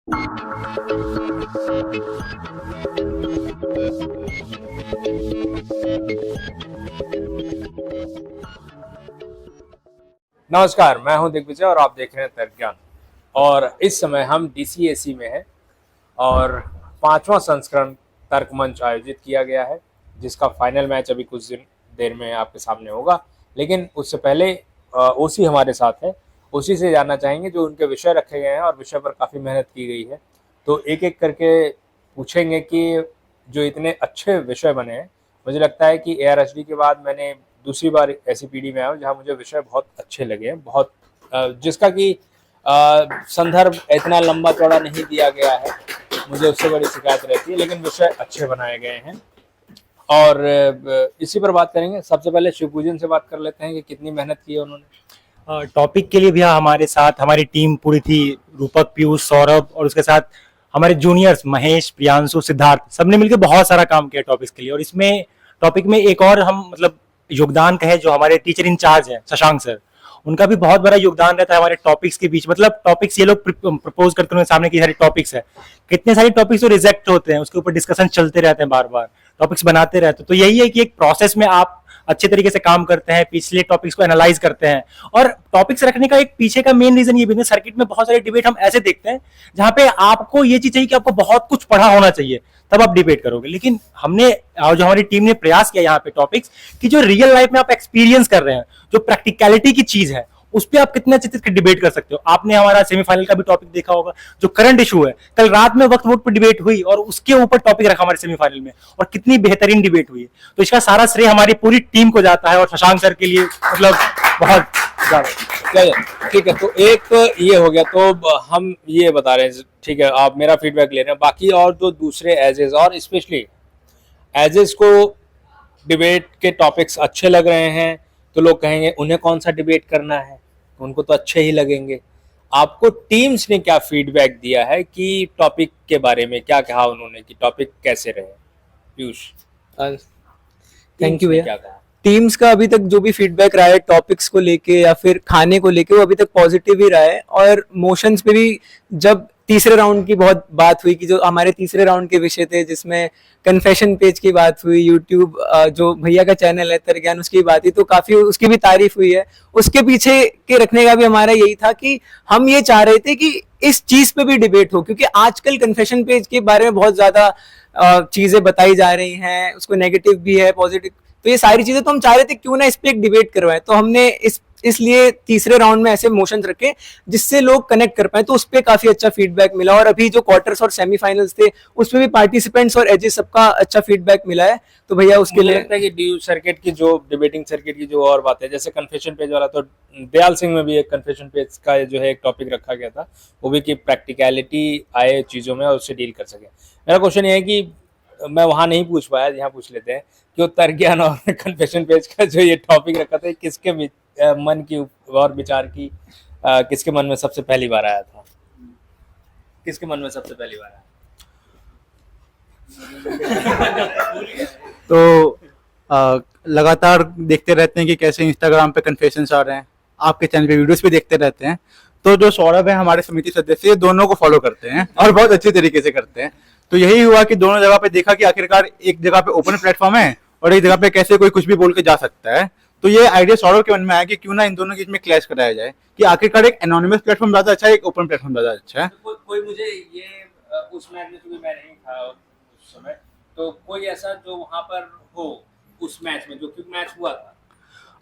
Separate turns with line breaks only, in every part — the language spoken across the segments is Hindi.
नमस्कार, मैं हूं दिग्विजय और आप देख रहे हैं तर्क ज्ञान। और इस समय हम डीसीएसी में हैं और 5वां संस्करण तर्क मंच आयोजित किया गया है, जिसका फाइनल मैच अभी कुछ देर में आपके सामने होगा। लेकिन उससे पहले ओसी हमारे साथ है। ओसी से जानना चाहेंगे जो उनके विषय रखे गए हैं और विषय पर काफ़ी मेहनत की गई है, तो एक एक करके पूछेंगे कि जो इतने अच्छे विषय बने हैं, मुझे लगता है कि ARHD के बाद मैंने दूसरी बार ऐसी पीढ़ी में आया हूँ जहाँ मुझे विषय बहुत अच्छे लगे हैं, बहुत जिसका कि संदर्भ इतना लंबा चौड़ा नहीं दिया गया है, मुझे उससे बड़ी शिकायत रहती है, लेकिन विषय अच्छे बनाए गए हैं। और इसी पर बात करेंगे। सबसे पहले शिवपूजन से बात कर लेते हैं कि कितनी मेहनत की है उन्होंने।
टॉपिक के लिए भैया हमारे साथ हमारी टीम पूरी थी, रूपक, पीयूष, सौरभ और उसके साथ हमारे जूनियर्स महेश, प्रियांशु, सिद्धार्थ, सबने मिलकर बहुत सारा काम किया टॉपिक्स के लिए। और इसमें टॉपिक में एक और हम मतलब योगदान कहे जो हमारे टीचर इंचार्ज हैं शशांक सर, उनका भी बहुत बड़ा योगदान रहता है हमारे टॉपिक्स के बीच। मतलब टॉपिक्स ये लोग प्रपोज करते हैं, सामने की सारी टॉपिक्स है, कितने सारे टॉपिक्स तो रिजेक्ट होते हैं, उसके ऊपर डिस्कशन चलते रहते हैं, बार बार टॉपिक्स बनाते रहते हैं। तो यही है कि एक प्रोसेस में आप अच्छे तरीके से काम करते हैं, पिछले टॉपिक्स को एनालाइज करते हैं। और टॉपिक्स रखने का एक पीछे का मेन रीजन ये भी है, सर्किट में बहुत सारे डिबेट हम ऐसे देखते हैं जहां पे आपको ये चीज चाहिए कि आपको बहुत कुछ पढ़ा होना चाहिए तब आप डिबेट करोगे। लेकिन हमने और जो हमारी टीम ने प्रयास किया यहाँ पे टॉपिक्स कि जो रियल लाइफ में आप एक्सपीरियंस कर रहे हैं, जो प्रैक्टिकलिटी की चीज है, उस पर आप कितने अच्छे से डिबेट कर सकते हो। आपने हमारा सेमीफाइनल का भी टॉपिक देखा होगा, जो करंट इशू है, कल रात में वक्त वोट पर डिबेट हुई और उसके ऊपर टॉपिक रखा हमारे सेमीफाइनल में, और कितनी बेहतरीन डिबेट हुई। तो इसका सारा श्रेय हमारी पूरी टीम को जाता है और शशांक सर के लिए मतलब बहुत ज्यादा।
ठीक है, तो एक ये हो गया, तो हम ये बता रहे हैं, ठीक है, आप मेरा फीडबैक ले रहे हैं। बाकी और जो दूसरे एजेस और स्पेशली एजेस को डिबेट के टॉपिक्स अच्छे लग रहे हैं, तो लोग कहेंगे उन्हें कौन सा डिबेट करना है, उनको तो अच्छे ही लगेंगे। आपको टीम्स ने क्या फीडबैक दिया है कि टॉपिक के बारे में क्या कहा उन्होंने, कि टॉपिक कैसे रहे? पीयूष।
थैंक यू भैया।
क्या कहा
टीम्स का अभी तक जो भी फीडबैक रहा है टॉपिक्स को लेके या फिर खाने को लेके, वो अभी तक पॉजिटिव ही रहा है। और मोशंस पे भी जब तीसरे राउंड की बहुत बात हुई कि जो हमारे तीसरे राउंड के विषय थे, जिसमें कन्फेशन पेज की बात हुई, यूट्यूब जो भैया का चैनल है तर्क ज्ञान, उसकी बात हुई, तो काफी उसकी भी तारीफ हुई है। उसके पीछे के रखने का भी हमारा यही था कि हम ये चाह रहे थे कि इस चीज पे भी डिबेट हो, क्योंकि आजकल कन्फेशन पेज के बारे में बहुत ज्यादा चीजें बताई जा रही हैं, उसको नेगेटिव भी है, पॉजिटिव, तो ये सारी चीजें तो हम चाह रहे थे क्यों ना इस पे एक डिबेट करवाएं। तो हमने इसलिए तीसरे राउंड में ऐसे मोशंस रखे जिससे लोग कनेक्ट कर पाए, तो उस पे काफी अच्छा फीडबैक मिला। और अभी जो क्वार्टर्स और सेमीफाइनल्स थे उसमें भी पार्टिसिपेंट्स और एजेस सबका अच्छा फीडबैक मिला है। तो भैया उसके लिए
लगता है कि डी सर्किट की जो डिबेटिंग सर्किट की जो और बातें, जैसे कन्फेशन पेज वाला, तो दयाल सिंह में भी एक कन्फेशन पेज का जो है एक टॉपिक रखा गया था, वो भी कि प्रैक्टिकलिटी आए चीजों में और उससे डील कर सके। मेरा क्वेश्चन ये है कि मैं वहां नहीं पूछ पाया, यहाँ पूछ लेते हैं कि वो तर्क ज्ञान और कन्फेशन पेज का जो ये टॉपिक रखा था, किसके मन की और विचार की किसके मन में सबसे पहली बार आया था? किसके मन में सबसे पहली बार आया?
तो लगातार देखते रहते हैं कि कैसे इंस्टाग्राम पे कन्फेशंस आ रहे हैं, आपके चैनल पे वीडियोस भी देखते रहते हैं। तो जो सौरभ है हमारे समिति सदस्य, ये दोनों को फॉलो करते हैं और बहुत अच्छे तरीके से करते हैं। तो यही हुआ कि दोनों जगह पे देखा कि आखिरकार एक जगह पे ओपन प्लेटफॉर्म है और एक जगह पे कैसे कोई कुछ भी बोल के जा सकता है। तो ये आइडिया सौरभ के मन में आया कि क्यों ना इन दोनों के बीच में क्लैश कराया जाए कि आखिरकार एक एनोनिमस प्लेटफॉर्म ज्यादा अच्छा है, एक ओपन प्लेटफॉर्म ज्यादा अच्छा है।
कोई मुझे ये उस मैच में, क्योंकि मैं नहीं था उस समय, तो कोई ऐसा जो वहां पर हो उस मैच में, जो क्योंकि मैच हुआ था,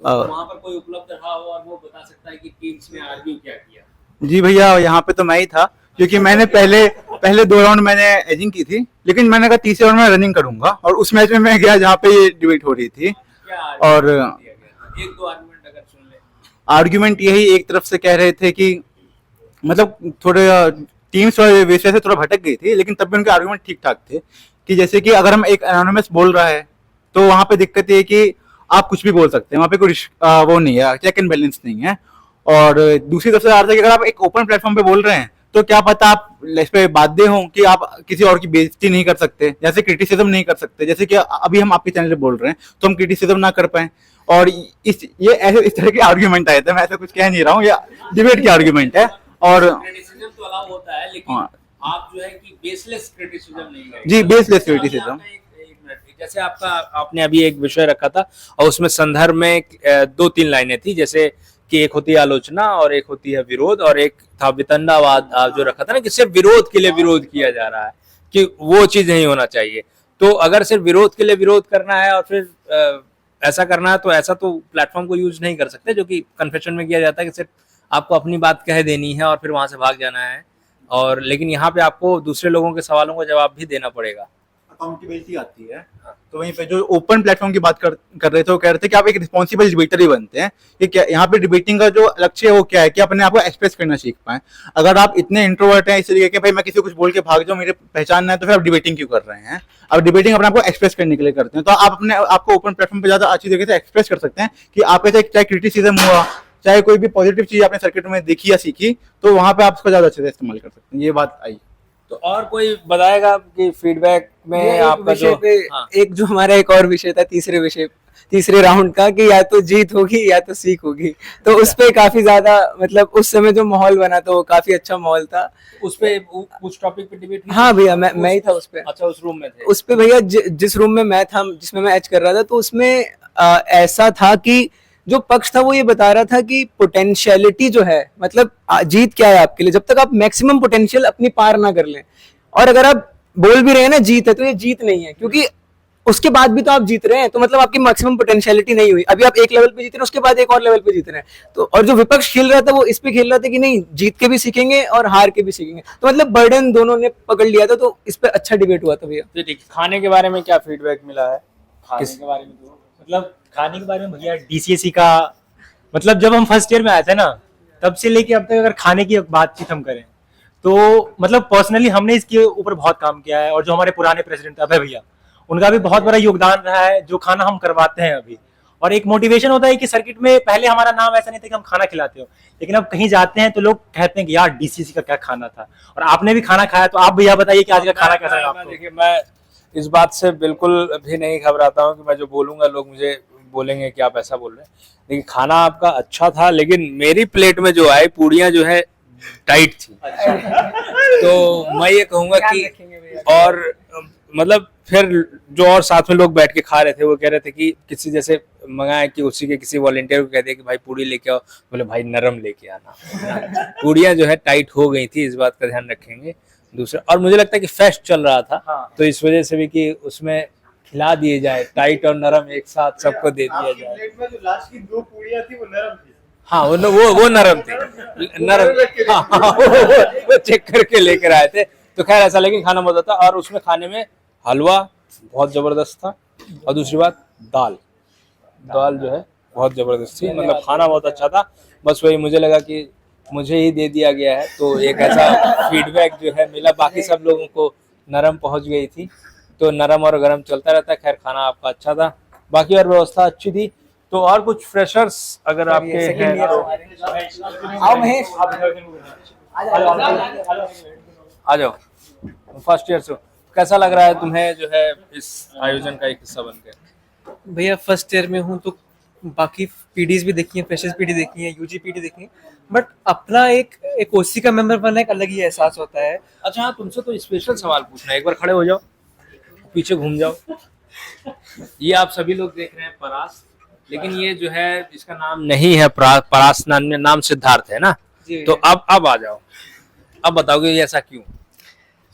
तो वहां पर कोई उपलब्ध रहा हो और वो बता सकता है कि टीम्स ने आर्ग्यू क्या किया?
जी भैया, यहाँ पे तो मैं ही था, क्योंकि मैंने पहले 2 राउंड मैंने एजिंग की थी, लेकिन मैंने कहा तीसरे राउंड में रनिंग करूंगा, और उस मैच में मैं गया जहाँ पे ये डिबेट हो रही थी। और
एक दो आर्गुमेंट अगर सुन ले।
आर्ग्यूमेंट यही एक तरफ से कह रहे थे कि मतलब थोड़े टीम्स विषय से थोड़ा भटक गई थी, लेकिन तब भी उनके आर्ग्यूमेंट ठीक ठाक थे। कि जैसे कि अगर हम एक एनोनिमस बोल रहा है तो वहां पे दिक्कत ये है कि आप कुछ भी बोल सकते हैं, वहां पे कोई वो नहीं है, चेक एंड बैलेंस नहीं है। और दूसरी तरफ से आ रहा है कि अगर आप एक ओपन प्लेटफॉर्म पे बोल रहे हैं तो क्या पता आप इस पे बाध्य हों कि आप किसी और की बेइज्जती नहीं कर सकते, जैसे क्रिटिसिज्म नहीं कर सकते, जैसे कि अभी हम आपके चैनल पे बोल रहे हैं तो हम क्रिटिसिज्म ना कर पाए। और इस तरह के आर्ग्यूमेंट आए थे, मैं ऐसा कुछ कह नहीं रहा हूँ, ये डिबेट की आर्ग्यूमेंट है। और
क्रिटिसिज्म तो अलाउ होता है, लेकिन आप जो है कि बेसलेस क्रिटिसिज्म नहीं करेंगे।
जी, baseless
अच्छा,
criticism।
आपका एक मिनट, जैसे आपका आपने अभी एक विषय रखा था और उसमें संदर्भ में 2-3 लाइनें थी, जैसे कि एक होती है आलोचना और एक होती है विरोध, और एक था वितंडावाद आप जो रखा था ना कि सिर्फ विरोध के लिए विरोध किया जा रहा है, कि वो चीज नहीं होना चाहिए। तो अगर सिर्फ विरोध के लिए विरोध करना है और फिर ऐसा करना है, तो ऐसा तो प्लेटफॉर्म को यूज नहीं कर सकते, जो कि कन्फेशन में किया जाता है कि सिर्फ आपको अपनी बात कह देनी है और फिर वहां से भाग जाना है। और लेकिन यहाँ पे आपको दूसरे लोगों के सवालों का जवाब भी देना पड़ेगा।
अकाउंटेबिलिटी आती है। तो वहीं पे जो ओपन प्लेटफॉर्म की बात कर रहे थे, वो कह रहे थे कि आप एक रिस्पॉन्सिबल डिबेटर ही बनते हैं। कि क्या यहाँ पे डिबेटिंग का जो लक्ष्य है वो क्या है कि अपने आप को एक्सप्रेस करना सीख पाए। अगर आप इतने इंट्रोवर्ट हैं इस तरीके के, भाई मैं किसी को कुछ बोल के भाग जाऊँ, मेरे पहचानना है, तो फिर आप डिबेटिंग क्यों कर रहे हैं? आप डिबेटिंग अपने आप को एक्सप्रेस करने के लिए करते हैं। तो आप अपने आपको ओपन प्लेटफॉर्म पे ज्यादा अच्छी तरीके से एक्सप्रेस कर सकते हैं कि आपके चाहे क्रिटिसिज्म हुआ, चाहे कोई भी पॉजिटिव चीज आपने सर्किट में देखी या सीखी, तो वहां पे आप उसका ज्यादा अच्छे से इस्तेमाल कर सकते हैं। ये बात आई।
तो और कोई बताएगा कि फीडबैक में
एक
आपका जो
विषय पे
हाँ,
एक जो हमारा एक और विषय था तीसरे राउंड का, कि या तो जीत होगी या तो सीख होगी। तो उस पे काफी ज्यादा मतलब उस समय जो माहौल बना था वो काफी अच्छा माहौल था।
उस पे कुछ टॉपिक पे डिबेट हुई?
हाँ भैया, मैं ही था उस पे।
अच्छा, उस रूम में थे।
उस पे भैया जिस रूम में मैं था, जिसमें मैं एच कर रहा था, तो उसमें ऐसा था कि जो पक्ष था वो ये बता रहा था कि पोटेंशियलिटी जो है, मतलब जीत क्या है आपके लिए, जब तक आप मैक्सिमम पोटेंशियल अपनी पार ना कर लें। और अगर आप बोल भी रहे हैं ना जीत है, तो ये जीत नहीं है, क्योंकि उसके बाद भी तो आप जीत रहे हैं, तो मतलब आपकी मैक्सिमम पोटेंशियलिटी नहीं हुई। अभी आप एक लेवल पे जीत रहे हैं, उसके बाद एक और लेवल पे जीत रहे हैं। तो और जो विपक्ष खेल रहा था वो इस पे खेल रहा था कि नहीं, जीत के भी सीखेंगे और हार के भी सीखेंगे। तो मतलब बर्डन दोनों ने पकड़ लिया था, तो इस पे अच्छा डिबेट हुआ था भैया।
तो ठीक, खाने के बारे में क्या फीडबैक मिला है?
खाने के बारे में तो मतलब खाने के बारे में भैया डीसीएससी का मतलब जब हम फर्स्ट ईयर में आए थे ना, तब से लेके अब तक अगर खाने की बातचीत हम करें तो मतलब पर्सनली हमने इसके ऊपर बहुत काम किया है। और जो हमारे पुराने प्रेसिडेंट अभय भैया, उनका भी बहुत बड़ा योगदान रहा है जो खाना हम करवाते हैं अभी। और एक मोटिवेशन होता है कि सर्किट में पहले हमारा नाम ऐसा नहीं था कि हम खाना खिलाते हो, लेकिन अब कहीं जाते हैं तो लोग कहते हैं कि यार डीसीएससी का क्या खाना था। और आपने भी खाना खाया, तो आप भैया बताइए कि आज का खाना कैसा रहा आपको?
देखिए, मैं इस बात से बिल्कुल भी नहीं घबराता हूँ कि मैं जो बोलूंगा लोग मुझे बोलेंगे कि आप ऐसा बोल रहे हैं। लेकिन खाना आपका अच्छा था, लेकिन मेरी प्लेट में जो आई पूड़ियाँ जो है टाइट थी। तो मैं ये कहूंगा कि और मतलब फिर जो और साथ में लोग बैठ के खा रहे थे वो कह रहे थे कि किसी जैसे मंगाए कि उसी के किसी वॉलंटियर को कह दिया कि भाई पूड़ी लेके आओ, बोले भाई नरम लेके आना। पूड़ियाँ जो है टाइट हो गई थी, इस बात का ध्यान रखेंगे। दूसरा, और मुझे लगता है कि फेस्ट चल रहा था, तो इस वजह से भी कि उसमें खिला दिए जाए, टाइट और नरम एक साथ सबको दे दिया जाए।
प्लेट में जो लास्ट की 2 पूड़ियां थी वो नरम थी।
हाँ, वो नरम थी, नरम। हाँ, वो चेक करके लेकर आए थे। तो खैर ऐसा, लेकिन खाना बहुत अच्छा था। और उसमें खाने में हलवा बहुत जबरदस्त था, और दूसरी बात दाल जो है बहुत जबरदस्त थी। मतलब खाना बहुत अच्छा था। बस वही मुझे लगा कि मुझे ही दे दिया गया है, तो एक ऐसा फीडबैक जो है मिला। बाकी सब लोगों को नरम पहुंच गई थी, तो नरम और गरम चलता रहता है। खैर खाना आपका अच्छा था, बाकी और व्यवस्था अच्छी थी। तो और कुछ फ्रेशर्स अगर आपके हैं तो
आओ महेश,
आ जाओ। फर्स्ट ईयर से कैसा लग रहा है तुम्हें जो है इस आयोजन का एक हिस्सा बनकर?
भैया फर्स्ट ईयर में हूँ, तो बाकी पीडीज भी देखी है, फ्रेशर्स पीडी देखी है, यूजी पीडी देखी है, बट अपना एक ओसी का मेंबर बनना एक अलग ही एहसास होता है।
अच्छा हाँ, तुमसे तो स्पेशल सवाल पूछना है। एक बार खड़े हो जाओ, पीछे घूम जाओ। ये आप सभी लोग देख रहे हैं परास, लेकिन ये जो है इसका नाम नहीं है परास, नाम सिद्धार्थ है ना।
जी।
तो अब आ जाओ, अब बताओगे ये ऐसा क्यों?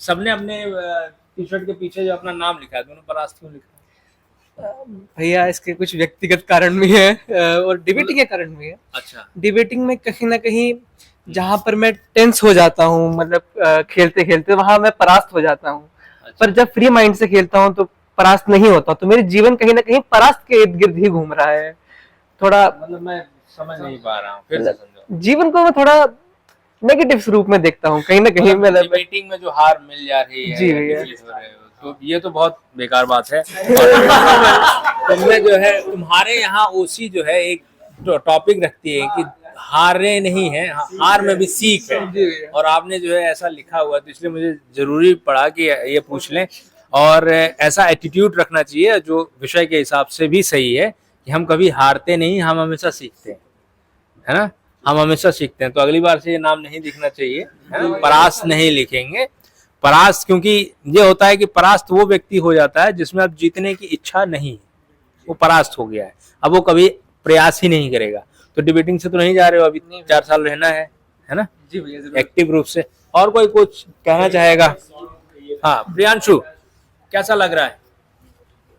सबने अपने टी शर्ट के पीछे जो अपना नाम लिखा है, दोनों परास क्यों लिखा है?
भैया इसके कुछ व्यक्तिगत कारण भी है और डिबेटिंग के कारण भी है।
अच्छा,
डिबेटिंग में कहीं ना कहीं जहाँ पर मैं टेंस हो जाता हूँ, मतलब खेलते खेलते वहां मैं परास्त हो जाता हूँ। पर जब फ्री माइंड से खेलता हूँ तो परास्त नहीं होता। तो मेरे जीवन कहीं ना कहीं परास्त के इर्द गिर्द ही घूम रहा है। थोड़ा
मतलब मैं समझ नहीं पा रहा हूँ, फिर से समझो।
जीवन को मैं थोड़ा नेगेटिव रूप में देखता हूँ कहीं ना कहीं। मतलब
डिबेटिंग में जो हार मिल जा रही है,
जी भैया।
defeat हो रहे हो, तो ये तो बहुत बेकार बात है। तुमने जो है, तुम्हारे यहाँ ओसी जो है एक टॉपिक रखती है कि हारे नहीं है, हार में भी सीख है। और आपने जो है ऐसा लिखा हुआ, तो इसलिए मुझे जरूरी पड़ा कि ये पूछ लें। और ऐसा एटीट्यूड रखना चाहिए जो विषय के हिसाब से भी सही है कि हम कभी हारते नहीं, हम हमेशा सीखते हैं, है ना। हम हमेशा सीखते हैं। तो अगली बार से ये नाम नहीं लिखना चाहिए, है ना, परास नहीं लिखेंगे। परास्त, क्योंकि ये होता है कि परास्त वो व्यक्ति हो जाता है जिसमें अब जीतने की इच्छा नहीं है, वो परास्त हो गया है, अब वो कभी प्रयास ही नहीं करेगा। तो डिबेटिंग से तो नहीं जा रहे हो, अभी 4 साल रहना है ना
जी भैया जरूर।
एक्टिव रूप से। और कोई कुछ कहना चाहेगा? हाँ प्रियांशु, कैसा लग रहा है?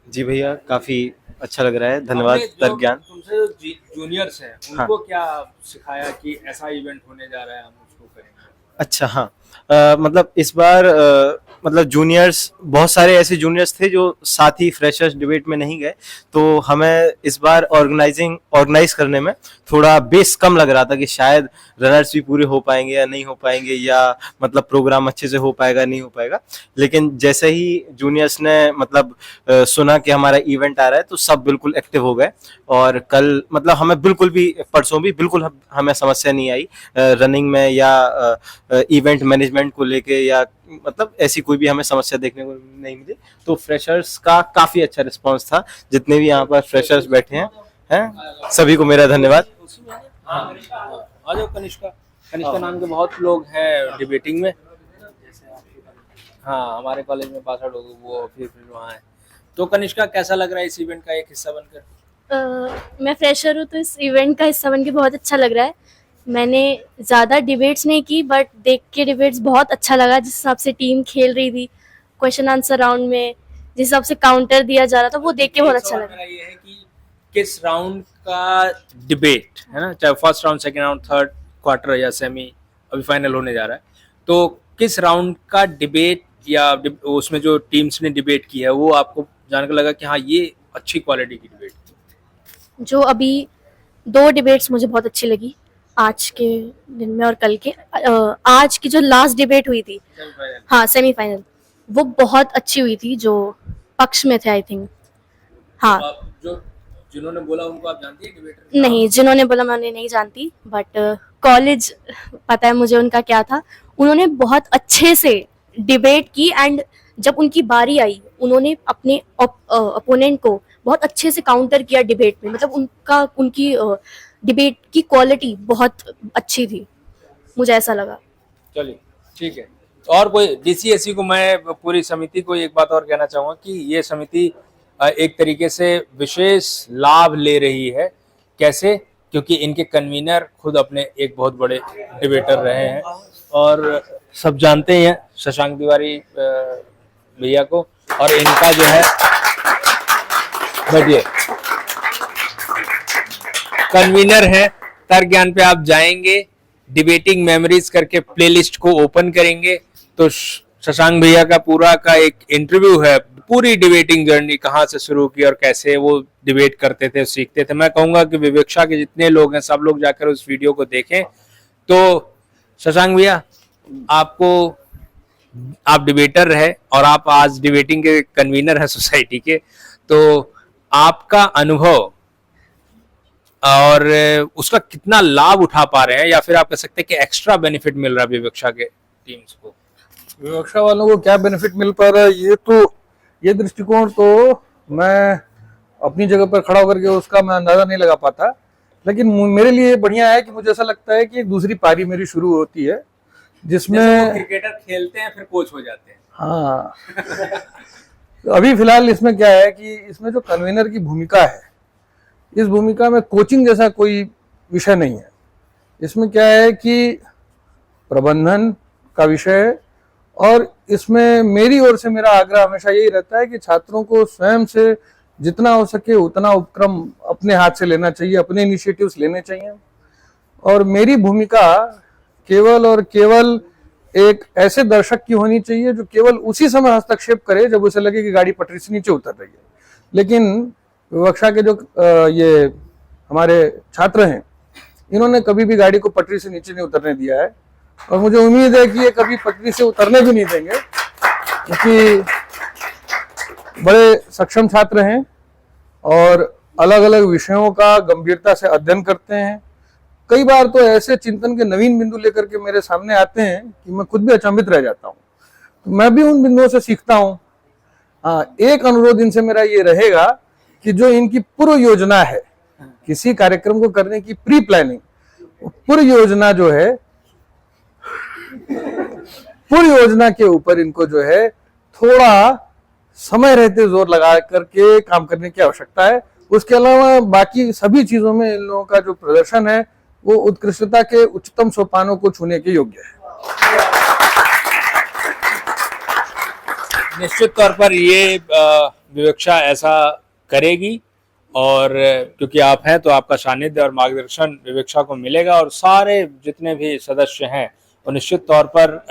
जी भैया काफी अच्छा लग रहा है, धन्यवाद
आपने जो
तर्क ज्ञान।
तुमसे जो जूनियर्स हैं उनको क्या सिखाया कि ऐसा इवेंट होने जा रहा है, हम उसको करेंगे?
अच्छा हाँ, मतलब इस बार मतलब जूनियर्स, बहुत सारे ऐसे जूनियर्स थे जो साथी फ्रेशर्स डिबेट में नहीं गए, तो हमें इस बार ऑर्गेनाइज करने में थोड़ा बेस कम लग रहा था कि शायद रनर्स भी पूरे हो पाएंगे या नहीं हो पाएंगे, या मतलब प्रोग्राम अच्छे से हो पाएगा नहीं हो पाएगा। लेकिन जैसे ही जूनियर्स ने मतलब सुना कि हमारा इवेंट आ रहा है तो सब बिल्कुल एक्टिव हो गए, और कल मतलब हमें बिल्कुल भी, परसों भी बिल्कुल हमें समस्या नहीं आई रनिंग में या इवेंट मैनेजमेंट को लेके, या मतलब ऐसी कोई भी हमें समस्या देखने को नहीं मिली। तो फ्रेशर्स का काफी अच्छा रिस्पांस था, जितने भी यहाँ पर फ्रेशर्स बैठे हैं सभी को मेरा धन्यवाद।
आ जाओ कनिष्का नाम के बहुत लोग हैं डिबेटिंग में। हाँ हमारे कॉलेज में 62 लोग वो फिर वहाँ है। तो कनिष्का, कैसा लग रहा है इस इवेंट का एक हिस्सा बनकर?
मैं फ्रेशर हूँ तो इस इवेंट का हिस्सा बन के बहुत अच्छा लग रहा है। मैंने ज़्यादा डिबेट्स नहीं की, बट देख के डिबेट्स बहुत अच्छा लगा। जिस हिसाब से टीम खेल रही थी क्वेश्चन आंसर राउंड में, जिस हिसाब से काउंटर दिया जा रहा था, वो देख के बहुत अच्छा लगा।
ये है कि किस राउंड का डिबेट है ना, चाहे first round, second round, third quarter या सेमी, अभी फाइनल होने जा रहा है, तो किस राउंड का डिबेट या उसमें जो टीम्स ने डिबेट की है वो आपको जानकर लगा कि हाँ ये अच्छी क्वालिटी की डिबेट थी?
जो अभी 2 डिबेट्स मुझे बहुत अच्छी लगी आज के दिन में और कल के। आज की जो लास्ट डिबेट हुई थी, हाँ सेमीफाइनल, वो बहुत अच्छी हुई थी। जो पक्ष में थे आई थिंक, हाँ।
जो जिन्होंने बोला उनको आप जानती है डिबेटर?
नहीं, जिन्होंने बोला मैं उन्हें नहीं जानती, बट कॉलेज पता है मुझे उनका क्या था। उन्होंने बहुत अच्छे से डिबेट की, एंड जब उनकी बारी आई उन्होंने अपने अपोनेंट को बहुत अच्छे से काउंटर किया डिबेट में। मतलब उनकी डिबेट की क्वालिटी बहुत अच्छी थी, मुझे ऐसा लगा।
चलिए ठीक है। और कोई डीसीएससी को, मैं पूरी समिति को एक बात और कहना चाहूँगा कि ये समिति एक तरीके से विशेष लाभ ले रही है। कैसे? क्योंकि इनके कन्वीनर खुद अपने एक बहुत बड़े डिबेटर रहे हैं, और सब जानते हैं शशांक तिवारी भैया को, और इनका जो है बैठिए कन्वीनर है। तर्क ज्ञान पे आप जाएंगे, डिबेटिंग मेमोरीज करके प्लेलिस्ट को ओपन करेंगे तो शशांक भैया का पूरा का एक इंटरव्यू है, पूरी डिबेटिंग जर्नी कहाँ से शुरू की और कैसे वो डिबेट करते थे, सीखते थे। मैं कहूंगा कि विवेक्षा के जितने लोग हैं सब लोग जाकर उस वीडियो को देखें। तो शशांक भैया, आप डिबेटर रहे और आप आज डिबेटिंग के कन्वीनर हैं सोसाइटी के, तो आपका अनुभव और उसका कितना लाभ उठा पा रहे हैं, या फिर आप कह सकते हैं कि एक्स्ट्रा बेनिफिट मिल रहा है विवेक्षा के टीम्स को?
विवक्षा वालों को क्या बेनिफिट मिल पा रहा है, ये दृष्टिकोण तो मैं अपनी जगह पर खड़ा होकर के उसका मैं अंदाजा नहीं लगा पाता। लेकिन मेरे लिए बढ़िया है कि मुझे ऐसा लगता है कि एक दूसरी पारी मेरी शुरू होती है, जिसमें
क्रिकेटर खेलते हैं फिर कोच हो जाते हैं।
हाँ तो अभी फिलहाल इसमें क्या है कि इसमें जो कन्वीनर की भूमिका है, इस भूमिका में कोचिंग जैसा कोई विषय नहीं है। इसमें क्या है कि प्रबंधन का विषय है, और इसमें मेरी ओर से मेरा आग्रह हमेशा यही रहता है कि छात्रों को स्वयं से जितना हो सके उतना उपक्रम अपने हाथ से लेना चाहिए, अपने इनिशिएटिव्स लेने चाहिए। और मेरी भूमिका केवल और केवल एक ऐसे दर्शक की होनी चाहिए जो केवल उसी समय हस्तक्षेप करे जब उसे लगे कि गाड़ी पटरी से नीचे उतर रही है। लेकिन विवक्षा के जो ये हमारे छात्र हैं, इन्होंने कभी भी गाड़ी को पटरी से नीचे नहीं उतरने दिया है, और मुझे उम्मीद है कि ये कभी पटरी से उतरने भी नहीं देंगे, क्योंकि बड़े सक्षम छात्र हैं और अलग अलग विषयों का गंभीरता से अध्ययन करते हैं। कई बार तो ऐसे चिंतन के नवीन बिंदु लेकर के मेरे सामने आते हैं कि मैं खुद भी अचंभित रह जाता हूँ। तो मैं भी उन बिंदुओं से सीखता हूँ। हाँ, एक अनुरोध इनसे मेरा ये रहेगा कि जो इनकी पूर्व योजना है, किसी कार्यक्रम को करने की प्री प्लानिंग, पूर्व योजना जो है पूरी योजना के ऊपर इनको जो है थोड़ा समय रहते जोर लगा करके काम करने की आवश्यकता है। उसके अलावा बाकी सभी चीजों में इन लोगों का जो प्रदर्शन है वो उत्कृष्टता के उच्चतम सोपानों को छूने के योग्य है।
निश्चित तौर पर ये विवक्षा ऐसा करेगी, और क्योंकि आप हैं तो आपका सानिध्य और मार्गदर्शन विवक्षा को मिलेगा, और सारे जितने भी सदस्य हैं वो निश्चित तौर पर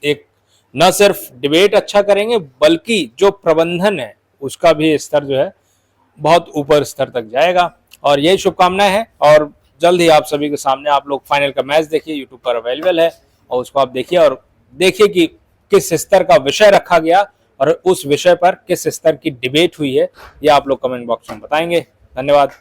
एक न सिर्फ डिबेट अच्छा करेंगे बल्कि जो प्रबंधन है उसका भी स्तर जो है बहुत ऊपर स्तर तक जाएगा। और यही शुभकामनाएं हैं, और जल्द ही आप सभी के सामने आप लोग फाइनल का मैच देखिए, यूट्यूब पर अवेलेबल है, और उसको आप देखिए और देखिए कि किस स्तर का विषय रखा गया और उस विषय पर किस स्तर की डिबेट हुई है, ये आप लोग कमेंट बॉक्स में बताएंगे। धन्यवाद।